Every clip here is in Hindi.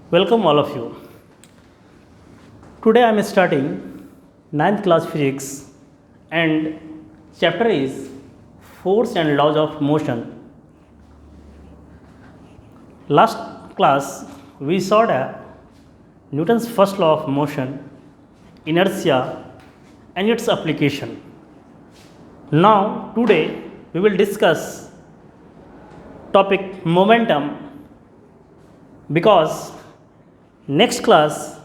Welcome all of you. Today I am starting ninth class physics and chapter is force and laws of motion. Last class we saw that Newton's first law of motion, inertia and its application. Now today we will discuss topic momentum, because next class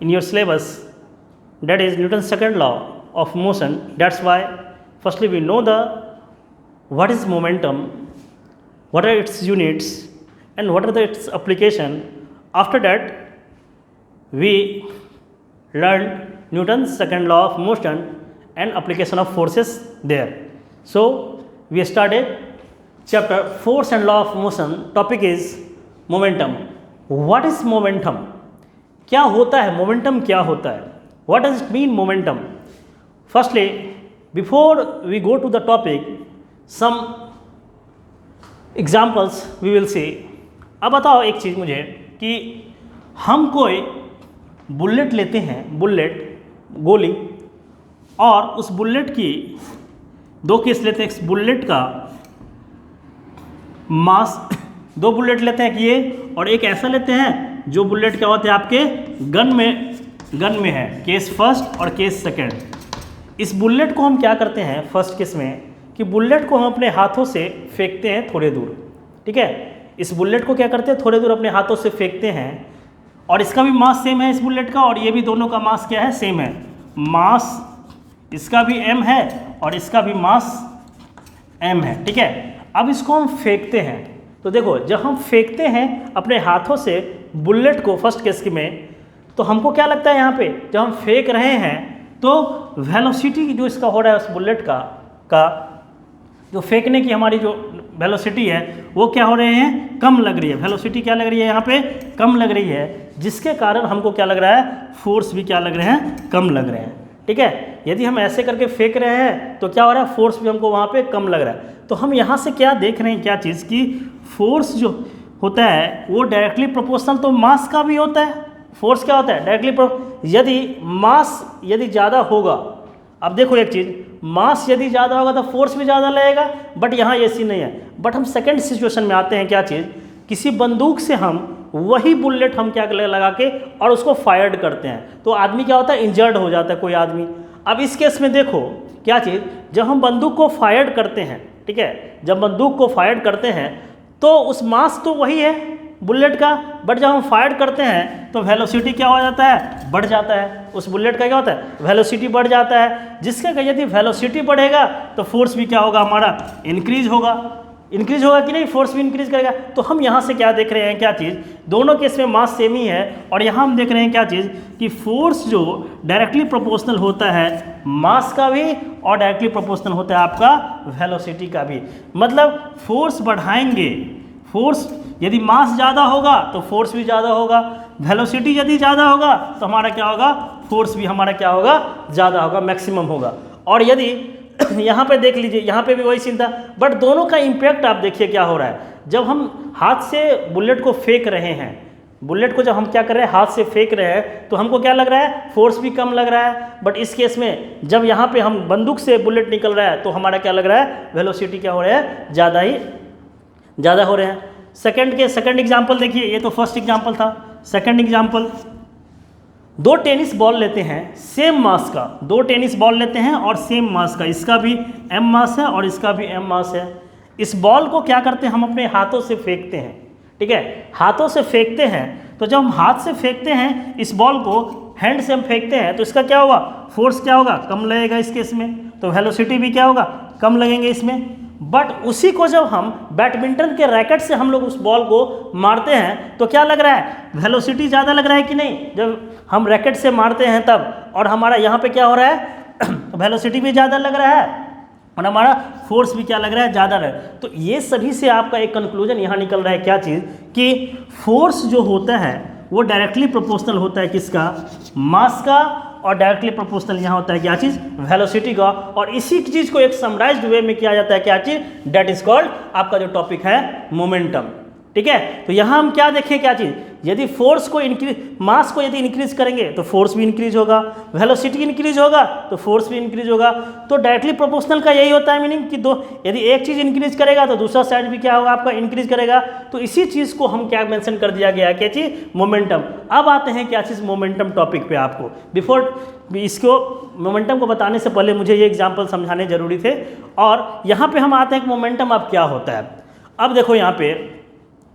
in your syllabus, that is Newton's second law of motion. That's why firstly we know the what is momentum, what are its units and what are its application. After that we learned Newton's second law of motion and application of forces there. So we started chapter force and law of motion. Topic is momentum. What is momentum? क्या होता है मोमेंटम? क्या होता है? What does it mean momentum? Firstly, before we go to the topic, some examples we will see. अब बताओ एक चीज़ मुझे कि हम कोई बुलेट लेते हैं, बुलेट गोली, और उस बुलेट की दो केस लेते हैं. बुलेट का मास, दो बुलेट लेते हैं कि ये, और एक ऐसा लेते हैं जो बुलेट क्या होते हैं आपके गन में है, केस फर्स्ट और केस सेकंड. इस बुलेट को हम क्या करते हैं फर्स्ट केस में कि बुलेट को हम अपने हाथों से फेंकते हैं थोड़े दूर. ठीक है, इस बुलेट को क्या करते हैं थोड़े दूर अपने हाथों से फेंकते हैं, और इसका भी मास सेम है इस बुलेट का, और ये भी दोनों का मास क्या है, सेम है. मास इसका भी m है और इसका भी मास m है. ठीक है, अब इसको हम फेंकते हैं. तो देखो जब हम फेंकते हैं अपने हाथों से बुलेट को फर्स्ट केस में, तो हमको क्या लगता है यहाँ पे जब हम फेंक रहे हैं तो वेलोसिटी जो इसका हो रहा है उस बुलेट का जो फेंकने की हमारी जो वेलोसिटी है वो क्या हो रहे हैं, कम लग रही है. वेलोसिटी क्या लग रही है यहाँ पे, कम लग रही है, जिसके कारण हमको क्या लग रहा है, फोर्स भी क्या लग रहे हैं, कम लग रहे हैं. ठीक है, यदि हम ऐसे करके फेंक रहे हैं तो क्या हो रहा है, फोर्स भी हमको वहाँ पे कम लग रहा है. तो हम यहाँ से क्या देख रहे हैं, क्या चीज़ की फोर्स जो होता है वो डायरेक्टली प्रोपोर्शनल तो मास का भी होता है. फोर्स क्या होता है, डायरेक्टली यदि मास यदि ज़्यादा होगा, अब देखो एक चीज़, मास यदि ज़्यादा होगा तो फोर्स भी ज़्यादा लगेगा, बट यहाँ ये सीन नहीं है. बट हम सेकेंड सिचुएशन में आते हैं, क्या चीज़, किसी बंदूक से हम वही बुलेट हम क्या लगा के और उसको फायर्ड करते हैं, तो आदमी क्या होता है, इंजर्ड हो जाता है कोई आदमी. अब इस केस में देखो क्या चीज़, जब हम बंदूक को फायर्ड करते हैं, ठीक है, जब बंदूक को फायर्ड करते हैं तो उस मास तो वही है बुलेट का, बट जब हम फायर करते हैं तो वेलोसिटी क्या हो जाता है, बढ़ जाता है. उस बुलेट का क्या होता है, वेलोसिटी बढ़ जाता है, जिसका यदि वेलोसिटी बढ़ेगा तो फोर्स भी क्या होगा, हमारा इंक्रीज होगा. इंक्रीज होगा कि नहीं, फोर्स भी इंक्रीज करेगा. तो हम यहाँ से क्या देख रहे हैं, क्या चीज़, दोनों केस में मास सेम ही है, और यहाँ हम देख रहे हैं क्या चीज़ कि फोर्स जो डायरेक्टली प्रोपोर्शनल होता है मास का भी, और डायरेक्टली प्रोपोर्शनल होता है आपका वेलोसिटी का भी. मतलब फोर्स बढ़ाएंगे, फोर्स यदि मास ज़्यादा होगा तो फोर्स भी ज़्यादा होगा, वेलोसिटी यदि ज़्यादा होगा तो हमारा क्या होगा, फोर्स भी हमारा क्या होगा, ज़्यादा होगा, मैक्सिमम होगा. और यदि यहाँ पे देख लीजिए, यहाँ पे भी वही सीन था, बट दोनों का इम्पैक्ट आप देखिए क्या हो रहा है. जब हम हाथ से बुलेट को फेंक रहे हैं, बुलेट को जब हम क्या कर रहे हैं, हाथ से फेंक रहे हैं, तो हमको क्या लग रहा है, फोर्स भी कम लग रहा है. बट इस केस में जब यहाँ पे हम बंदूक से बुलेट निकल रहा है तो हमारा क्या लग रहा है, वेलोसिटी क्या हो रहा है, ज़्यादा हो रहे हैं. सेकंड एग्जाम्पल देखिए, ये तो फर्स्ट एग्जाम्पल था. सेकंड एग्जाम्पल, दो टेनिस बॉल लेते हैं सेम मास का, दो टेनिस बॉल लेते हैं और सेम मास का, इसका भी m मास है और इसका भी m मास है. इस बॉल को क्या करते हैं, हम अपने हाथों से फेंकते हैं. ठीक है, हाथों से फेंकते हैं, तो जब हम हाथ से फेंकते हैं इस बॉल को, हैंड से हम फेंकते हैं, तो इसका क्या होगा, फोर्स क्या होगा, कम लगेगा इस केस में, तो वेलोसिटी भी क्या होगा, कम लगेंगे इसमें. बट उसी को जब हम बैडमिंटन के रैकेट से हम लोग उस बॉल को मारते हैं तो क्या लग रहा है, वेलोसिटी ज़्यादा लग रहा है कि नहीं, जब हम रैकेट से मारते हैं तब, और हमारा यहाँ पे क्या हो रहा है, वेलोसिटी भी ज़्यादा लग रहा है और हमारा फोर्स भी क्या लग रहा है, ज़्यादा रहा है. तो ये सभी से आपका एक कंक्लूजन यहाँ निकल रहा है, क्या चीज़, कि फोर्स जो होता है वो डायरेक्टली प्रोपोर्शनल होता है किसका, मास का, और डायरेक्टली प्रोपोर्शनल यहाँ होता है क्या चीज़, वेलोसिटी का. और इसी चीज़ को एक समराइज्ड वे में किया जाता है, क्या चीज़, दैट इज कॉल्ड, आपका जो टॉपिक है मोमेंटम. ठीक है। तो यहाँ हम क्या देखें, क्या चीज़, यदि फोर्स को मास को यदि इंक्रीज करेंगे तो फोर्स भी इंक्रीज होगा, वेलोसिटी इंक्रीज होगा तो फोर्स भी इंक्रीज होगा। तो डायरेक्टली प्रोपोर्शनल का यही होता है मीनिंग कि यदि एक चीज़ इंक्रीज करेगा तो दूसरा साइड भी क्या होगा आपका इंक्रीज करेगा। तो इसी चीज़ को हम क्या मेंशन कर दिया गया, क्या चीज़, मोमेंटम। अब आते हैं क्या चीज़, मोमेंटम टॉपिक पे। आपको बिफोर इसको मोमेंटम को बताने से पहले मुझे ये एग्जाम्पल समझाने जरूरी थे। और यहाँ पे हम आते हैं कि मोमेंटम अब क्या होता है। अब देखो यहाँ पे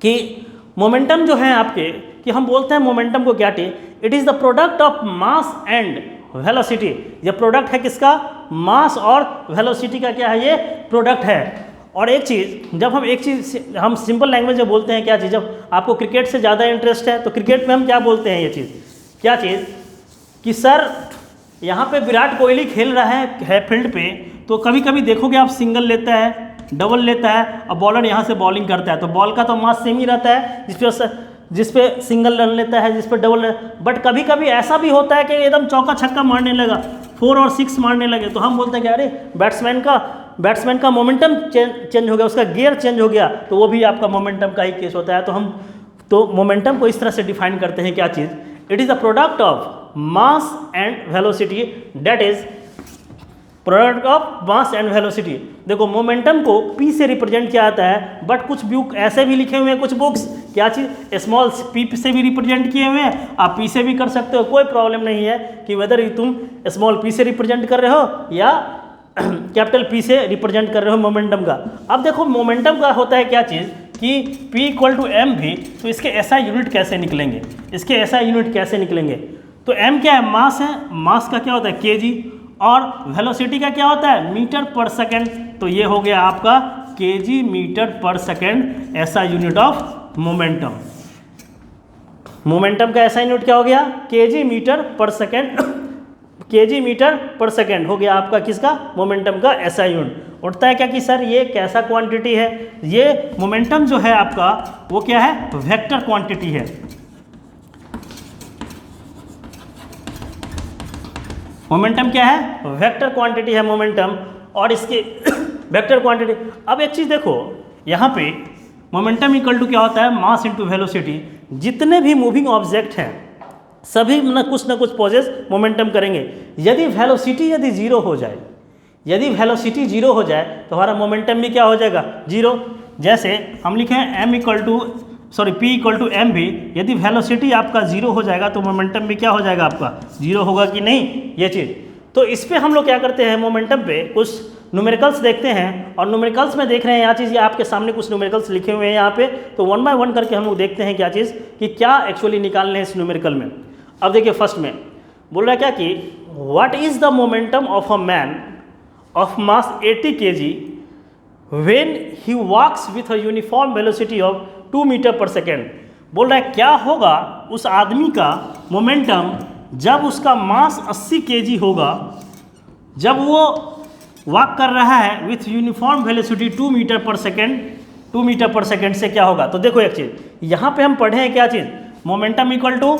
कि मोमेंटम जो है आपके, कि हम बोलते हैं मोमेंटम को क्या T, it is the product of mass and velocity. ये प्रोडक्ट है किसका, मास और वेलोसिटी का क्या है, ये प्रोडक्ट है। और एक चीज़, जब हम एक चीज़ हम सिंपल लैंग्वेज में बोलते हैं क्या चीज़, जब आपको क्रिकेट से ज़्यादा इंटरेस्ट है तो क्रिकेट में हम क्या बोलते हैं, ये चीज़ क्या चीज़, कि सर यहाँ पे विराट कोहली खेल रहा है फील्ड पे, तो कभी कभी देखोगे आप सिंगल लेता है, डबल लेता है, और बॉलर यहाँ से बॉलिंग करता है, तो बॉल का तो मास सेम ही रहता है, जिस पे सिंगल रन लेता है, जिस पे डबल। बट कभी कभी ऐसा भी होता है कि एकदम चौका छक्का मारने लगा, 4 और 6 मारने लगे, तो हम बोलते हैं कि अरे बैट्समैन का मोमेंटम चेंज हो गया, उसका गियर चेंज हो गया, तो वो भी आपका मोमेंटम का ही केस होता है। तो हम तो मोमेंटम को इस तरह से डिफाइन करते हैं, क्या चीज़, it is the product of mass and velocity, that is product of mass and velocity. देखो मोमेंटम को P से रिप्रेजेंट किया जाता है, बट कुछ बुक ऐसे भी लिखे हुए हैं, कुछ बुक्स क्या चीज़ स्मॉल p से भी रिप्रेजेंट किए हुए हैं, आप P से भी कर सकते हो, कोई प्रॉब्लम नहीं है कि वेदर तुम स्मॉल p से रिप्रेजेंट कर रहे हो या कैपिटल P से रिप्रेजेंट कर रहे हो मोमेंटम का। अब देखो मोमेंटम का होता है क्या चीज़ कि P = m भी, तो इसके ऐसा यूनिट कैसे निकलेंगे, इसके ऐसा यूनिट कैसे निकलेंगे। तो m क्या है, मास है, मास का क्या होता है kg, और वेलोसिटी का क्या होता है, मीटर पर सेकेंड। तो ये हो गया आपका kg मीटर पर सेकेंड, ऐसा यूनिट ऑफ मोमेंटम। मोमेंटम का ऐसा यूनिट क्या हो गया, kg metre per second, kg metre per second हो गया आपका किसका, मोमेंटम का ऐसा यूनिट। उठता है क्या कि सर ये कैसा क्वांटिटी है, ये मोमेंटम जो है आपका वो क्या है, वेक्टर क्वांटिटी है। मोमेंटम क्या है, वेक्टर क्वांटिटी है मोमेंटम, और इसके वेक्टर क्वांटिटी। अब एक चीज़ देखो यहाँ पे मोमेंटम इक्वल टू क्या होता है, मास इनटू वेलोसिटी। जितने भी मूविंग ऑब्जेक्ट हैं सभी ना कुछ पॉजेस मोमेंटम करेंगे। यदि वेलोसिटी यदि जीरो हो जाए, यदि वेलोसिटी जीरो हो जाए तो हमारा मोमेंटम भी क्या हो जाएगा, जीरो। जैसे हम लिखें P = m भी, यदि वेलोसिटी आपका जीरो हो जाएगा तो मोमेंटम भी क्या हो जाएगा आपका, जीरो होगा कि नहीं, ये चीज़। तो इस पे हम लोग क्या करते हैं, मोमेंटम पे कुछ न्यूमेरिकल्स देखते हैं, और न्यूमेरिकल्स में देख रहे हैं यहाँ चीज़, ये आपके सामने कुछ न्यूमेरिकल्स लिखे हुए हैं यहाँ पे, तो 1 बाय 1 करके हम लोग देखते हैं क्या चीज़, कि क्या एक्चुअली निकालने हैं इस न्यूमेरिकल में। अब देखिए फर्स्ट में बोल रहा है क्या कि what is the momentum of a man of mass 80 kg when he walks with a uniform velocity of 2 metre per second. बोल रहा है क्या होगा उस आदमी का मोमेंटम जब उसका मास 80 kg होगा, जब वो वॉक कर रहा है with uniform velocity 2 metre per second. 2 metre per second से क्या होगा, तो देखो एक चीज़ यहाँ पे हम पढ़े हैं क्या चीज़, momentum equal to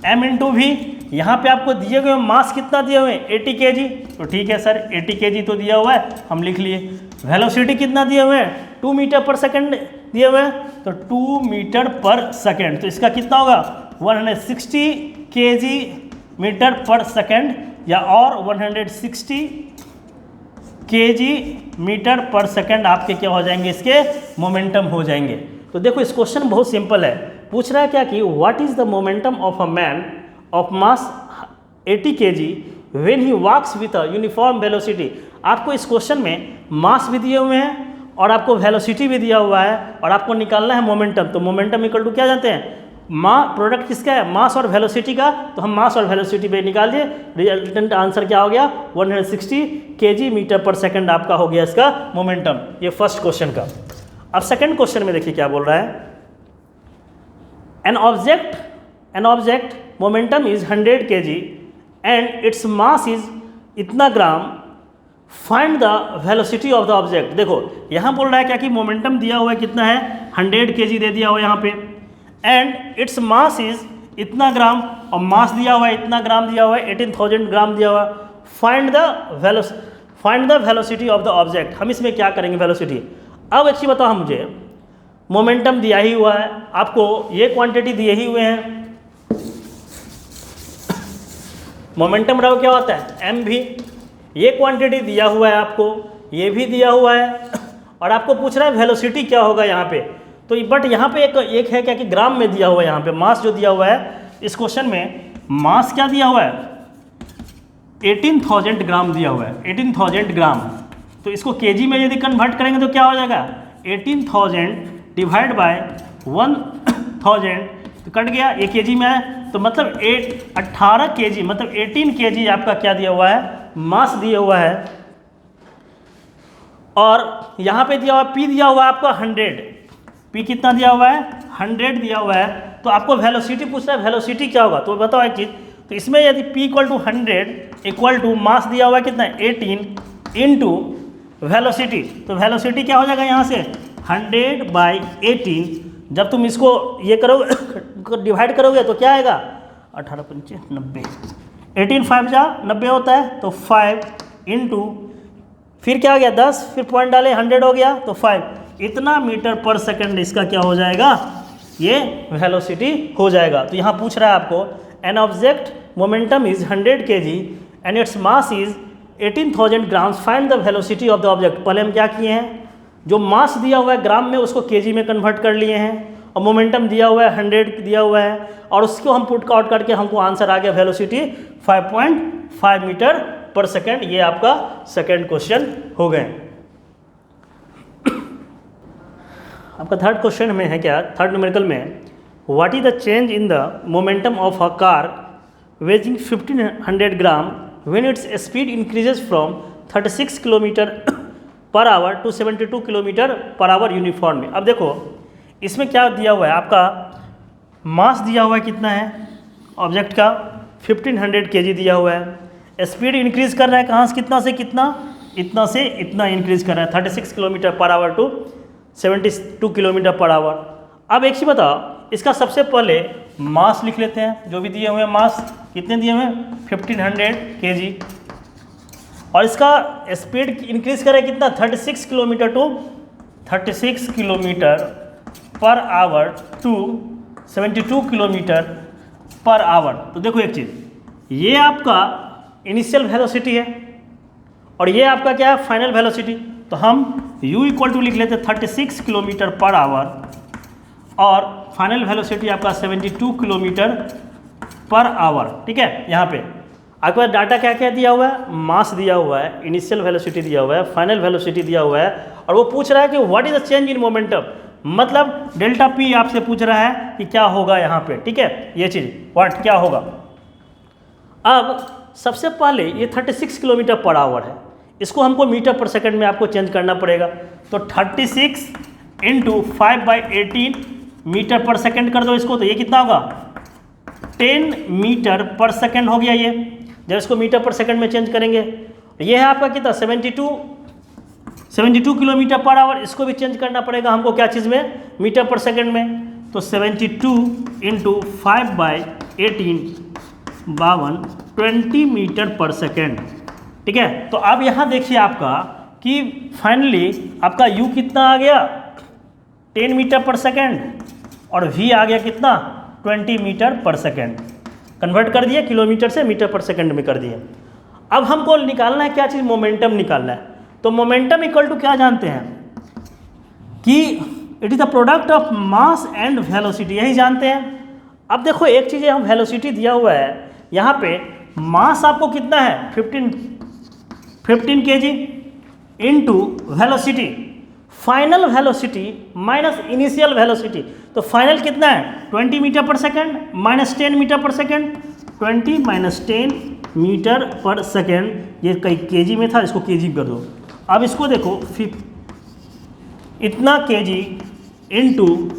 m into v. यहाँ पे आपको दिए हुए मास कितना दिए हुए हैं, 80 kg, तो ठीक है सर 80 kg तो दिया हुआ है, हम लिख लिए। वेलोसिटी कितना दिए हुए हैं, 2 मीटर पर सेकेंड दिए हुए हैं, तो 2 मीटर पर सेकेंड, तो इसका कितना होगा 160 kg मीटर पर सेकेंड, या और 160 kg मीटर पर सेकेंड आपके क्या हो जाएंगे, इसके मोमेंटम हो जाएंगे। तो देखो इस क्वेश्चन बहुत सिंपल है, पूछ रहा है क्या कि what is the momentum of a man of mass 80 kg when he walks with a uniform velocity. आपको इस क्वेश्चन में मास भी दिए हुए हैं और आपको वेलोसिटी भी दिया हुआ है, और आपको निकालना है मोमेंटम। तो मोमेंटम इक्वल टू क्या जानते हैं, प्रोडक्ट किसका है, मास और वेलोसिटी का। तो हम मास और वेलोसिटी पे निकाल दिए, रिजल्टेंट आंसर क्या हो गया 160 kg मीटर पर सेकेंड आपका हो गया इसका मोमेंटम। ये फर्स्ट क्वेश्चन का। अब सेकेंड क्वेश्चन में देखिए क्या बोल रहा है, an object momentum is 100 kg and its mass is इतना gram, find the velocity of the object. देखो यहाँ बोल रहा है क्या कि मोमेंटम दिया हुआ है कितना है 100 kg दे दिया हुआ है यहाँ पे, एंड इट्स मास इज इतना ग्राम, और मास दिया हुआ है इतना ग्राम दिया हुआ है, 18,000 ग्राम दिया हुआ है। Find the velocity of the object. हम इसमें क्या करेंगे वेलोसिटी। अब एक चीज़ बताओ मुझे, मोमेंटम दिया ही हुआ है आपको, ये क्वांटिटी दिए ही हुए हैं। मोमेंटम रहो क्या होता है एम भी, ये क्वांटिटी दिया हुआ है आपको, ये भी दिया हुआ है, और आपको पूछ रहा है वेलोसिटी क्या होगा यहाँ पे। तो बट यहाँ पे एक है क्या कि ग्राम में दिया हुआ है, यहाँ पे मास जो दिया हुआ है इस क्वेश्चन में, मास क्या दिया हुआ है 18,000 ग्राम दिया हुआ है, 18,000 ग्राम। तो इसको केजी में यदि कन्वर्ट करेंगे तो क्या हो जाएगा 18,000 डिवाइड बाय 1,000, तो कट गया, ये केजी में है, तो मतलब 18 केजी मतलब 18 केजी आपका क्या दिया हुआ है मास दिया हुआ है। और यहाँ पे दिया हुआ पी दिया हुआ है आपका 100, पी कितना दिया हुआ है 100 दिया हुआ है। तो आपको वेलोसिटी पूछ रहा है वेलोसिटी क्या होगा, तो बताओ एक चीज़, तो इसमें यदि p equal to 100 equal to mass दिया हुआ है कितना 18 इंटू वेलोसिटी, तो वेलोसिटी क्या हो जाएगा यहाँ से 100 बाई 18। जब तुम इसको ये करोगे डिवाइड करोगे तो क्या आएगा 18 पंचे 90, 18 5 जा 90 होता है, तो 5 इंटू फिर क्या हो गया 10, फिर पॉइंट डाले 100 हो गया, तो 5, इतना मीटर पर सेकंड इसका क्या हो जाएगा ये वेलोसिटी हो जाएगा। तो यहाँ पूछ रहा है आपको N object momentum is 100 kg and its mass is 18,000 grams, find the velocity of the object. पहले हम क्या किए हैं, जो मास दिया हुआ है ग्राम में उसको केजी में कन्वर्ट कर लिए हैं, और मोमेंटम दिया हुआ है 100 दिया हुआ है, और उसको हम पुट आउट करके हमको आंसर आ गया वेलोसिटी 5.5 मीटर पर सेकेंड। ये आपका सेकेंड क्वेश्चन हो गए। आपका थर्ड क्वेश्चन में है क्या, थर्ड न्यूमेरिकल में, what is the change in the momentum of a car weighing 1500 gram when its speed increases from 36 kilometre per hour to 72 kilometre per hour uniformly. अब देखो इसमें क्या दिया हुआ है, आपका मास दिया हुआ है कितना है ऑब्जेक्ट का 1500 kg दिया हुआ है, स्पीड इंक्रीज कर रहा है कहाँ से कितना से कितना, इतना से इतना इंक्रीज कर रहा है 36 kilometre per hour to 72 kilometre per hour. अब एक चीज़ बताओ, इसका सबसे पहले मास लिख लेते हैं, जो भी दिए हुए हैं मास कितने दिए हुए हैं 1500 kg, और इसका स्पीड इंक्रीज करे कितना 36 kilometre to 36 kilometre per hour to 72 kilometre per hour. तो देखो एक चीज़, ये आपका इनिशियल वेलोसिटी है और ये आपका क्या है फाइनल वेलोसिटी। तो हम u इक्वल टू लिख लेते हैं 36 किलोमीटर पर आवर, और फाइनल वेलोसिटी आपका 72 किलोमीटर पर आवर। ठीक है, यहाँ पे आपके पास डाटा क्या क्या दिया हुआ है, मास दिया हुआ है, इनिशियल वेलोसिटी दिया हुआ है, फाइनल वेलोसिटी दिया हुआ है, और वो पूछ रहा है कि what is the change in momentum, मतलब डेल्टा पी आपसे पूछ रहा है कि क्या होगा यहाँ पे। ठीक है, ये चीज़ व्हाट क्या होगा। अब सबसे पहले ये 36 किलोमीटर पर आवर है, इसको हमको मीटर पर सेकंड में आपको चेंज करना पड़ेगा। तो 36 इंटू 5/18 मीटर पर सेकंड कर दो इसको, तो ये कितना होगा 10 मीटर पर सेकंड हो गया ये। जब इसको मीटर पर सेकंड में चेंज करेंगे, ये है आपका कितना 72 किलोमीटर पर आवर, इसको भी चेंज करना पड़ेगा हमको क्या चीज़ में मीटर पर सेकंड में। तो 72 इंटू 5/18 52 20 मीटर पर सेकंड। ठीक है, तो अब यहाँ देखिए आपका कि फाइनली आपका u कितना आ गया 10 मीटर पर सेकंड, और v आ गया कितना 20 मीटर पर सेकंड। कन्वर्ट कर दिए किलोमीटर से मीटर पर सेकंड में कर दिए। अब हमको निकालना है क्या चीज़, मोमेंटम निकालना है। तो मोमेंटम इक्वल टू क्या जानते हैं कि it is the product of mass and velocity, यही जानते हैं। अब देखो एक चीज़ हम वेलोसिटी दिया हुआ है, यहाँ पे मास आपको कितना है 15 kg into velocity, final velocity minus initial velocity. तो फाइनल कितना है 20 मीटर पर सेकंड माइनस 10 मीटर पर सेकंड, 20 माइनस 10 मीटर पर सेकंड। ये कई केजी में था, इसको केजी कर दो। अब इसको देखो इतना केजी इंटू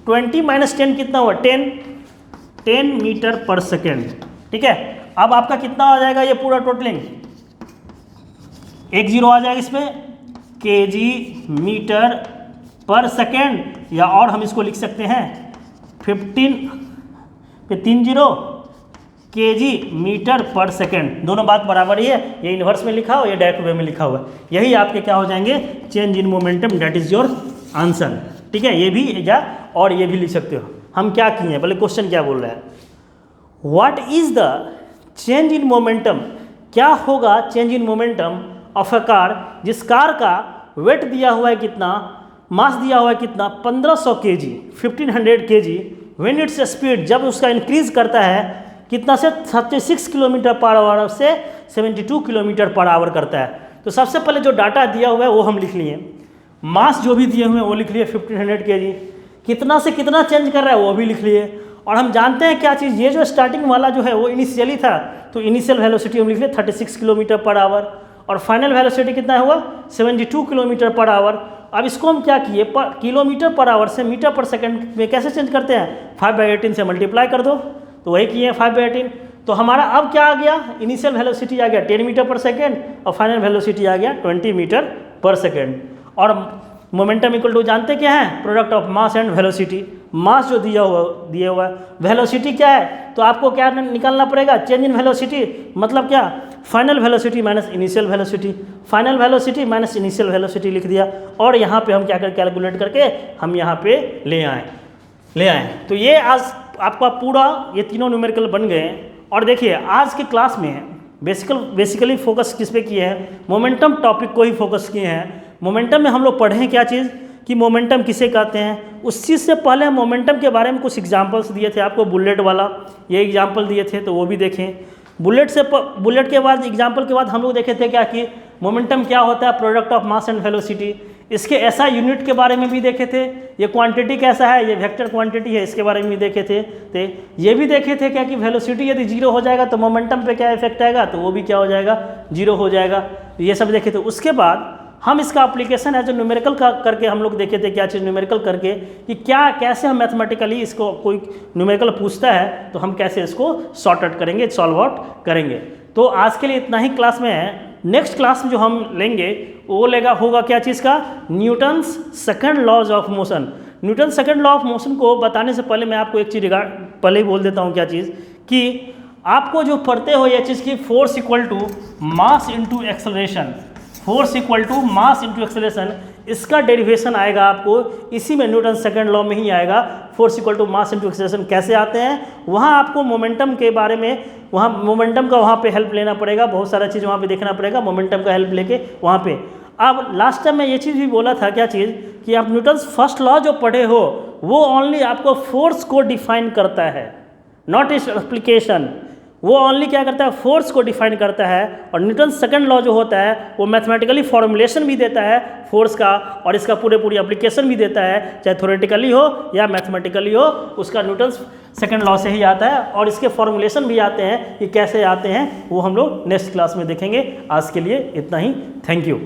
20 माइनस 10 कितना हुआ 10 मीटर पर सेकंड। ठीक है, अब आपका कितना आ जाएगा ये पूरा टोटलिंग, एक जीरो आ जाएगा इसमें, केजी मीटर पर सेकेंड, या और हम इसको लिख सकते हैं 15 पे 3 zero KG metre per second. दोनों बात बराबर ही है, ये इन्वर्स में लिखा हो या डायरेक्ट वे में लिखा हुआ है। यही आपके क्या हो जाएंगे change in momentum, that is your answer. ठीक है, ये भी या और ये भी लिख सकते हो। हम क्या किए हैं, पहले क्वेश्चन क्या बोल रहा है, what is the change in momentum, क्या होगा change in momentum of a car, जिस कार का वेट दिया हुआ है कितना, मास दिया हुआ है कितना 1500 kg 1500 kg, when its speed, जब उसका इंक्रीज करता है कितना से 36 किलोमीटर पर आवर से 72 किलोमीटर पर आवर करता है। तो सबसे पहले जो डाटा दिया हुआ है वो हम लिख लिए, मास जो भी दिए हुए हैं वो लिख लिए 1500 kg, कितना से कितना चेंज कर रहा है वो भी लिख लिए, और हम जानते हैं क्या चीज़, ये जो स्टार्टिंग वाला जो है वो इनिशियली था, तो इनिशियल वेलोसिटी हम लिख लिए 36 किलोमीटर पर आवर, और फाइनल वेलोसिटी कितना हुआ 72 किलोमीटर पर आवर। अब इसको हम क्या किए, किलोमीटर पर आवर से मीटर पर सेकंड में कैसे चेंज करते हैं, 5/18 से मल्टीप्लाई कर दो, तो वही किए 5/18। तो हमारा अब क्या आ गया, इनिशियल वेलोसिटी आ गया 10 मीटर पर सेकेंड और फाइनल वेलोसिटी आ गया 20 मीटर पर सेकेंड। और मोमेंटम इक्वल टू जानते क्या है, product of mass and velocity, mass जो दिया हुआ है, वेलोसिटी क्या है, तो आपको क्या निकालना पड़ेगा, चेंज इन वेलोसिटी, मतलब क्या, final velocity minus initial velocity, final velocity minus initial velocity लिख दिया, और यहाँ पे हम क्या कर कैलकुलेट करके हम यहाँ पे ले आए। तो ये आज आपका पूरा ये तीनों न्यूमेरिकल बन गए। और देखिए आज के क्लास में बेसिकली फोकस किस पे किए हैं, मोमेंटम टॉपिक को ही फोकस किए हैं। मोमेंटम में हम लोग पढ़े हैं क्या चीज़ कि मोमेंटम किसे कहते हैं, उस चीज़ से पहले हम मोमेंटम के बारे में कुछ एग्जांपल्स दिए थे आपको, बुलेट वाला ये एग्जांपल दिए थे तो वो भी देखें। बुलेट के बाद एग्जांपल के बाद हम लोग देखे थे क्या कि मोमेंटम क्या होता है, product of mass and velocity, इसके ऐसा यूनिट के बारे में भी देखे थे, ये क्वांटिटी कैसा है, ये वेक्टर क्वांटिटी है, इसके बारे में भी देखे थे। ये भी देखे थे क्या कि वेलोसिटी यदि जीरो हो जाएगा तो मोमेंटम पे क्या इफेक्ट आएगा, तो वो भी क्या हो जाएगा, जीरो हो जाएगा, ये सब देखे थे। उसके बाद हम इसका एप्लीकेशन है जो न्यूमेरिकल का करके हम लोग देखे थे, क्या चीज़ न्यूमेरिकल करके कि क्या कैसे हम मैथमेटिकली इसको कोई न्यूमेरिकल पूछता है तो हम कैसे इसको सॉर्ट आउट करेंगे, सॉल्व आउट करेंगे। तो आज के लिए इतना ही क्लास में है। नेक्स्ट क्लास में जो हम लेंगे वो होगा क्या चीज़ का, Newton's second laws of motion. Newton second law of motion को बताने से पहले मैं आपको एक चीज़ पहले ही बोल देता हूँ, क्या चीज़ कि आपको जो पढ़ते हो ये चीज़ की force equal to mass into acceleration, force equal to mass into acceleration, इसका डेरिवेशन आएगा आपको इसी में, न्यूटन सेकंड लॉ में ही आएगा। Force equal to mass into acceleration कैसे आते हैं, वहाँ आपको मोमेंटम के बारे में, वहाँ मोमेंटम का वहाँ पे हेल्प लेना पड़ेगा, बहुत सारा चीज़ वहाँ पे देखना पड़ेगा, मोमेंटम का हेल्प लेके वहाँ पे। अब लास्ट टाइम मैं ये चीज़ भी बोला था, क्या चीज़ कि आप न्यूटन्स फर्स्ट लॉ जो पढ़े हो वो ओनली आपको फोर्स को डिफाइन करता है, नॉट इट्स एप्लीकेशन। वो ओनली क्या करता है, फोर्स को डिफाइन करता है। और न्यूटन सेकंड लॉ जो होता है वो मैथमेटिकली फॉर्मुलेशन भी देता है फोर्स का, और इसका पूरी एप्लीकेशन भी देता है, चाहे थ्योरेटिकली हो या मैथमेटिकली हो, उसका न्यूटन सेकंड लॉ से ही आता है। और इसके फॉर्मुलेशन भी आते हैं कि कैसे आते हैं, वो हम लोग नेक्स्ट क्लास में देखेंगे। आज के लिए इतना ही, थैंक यू।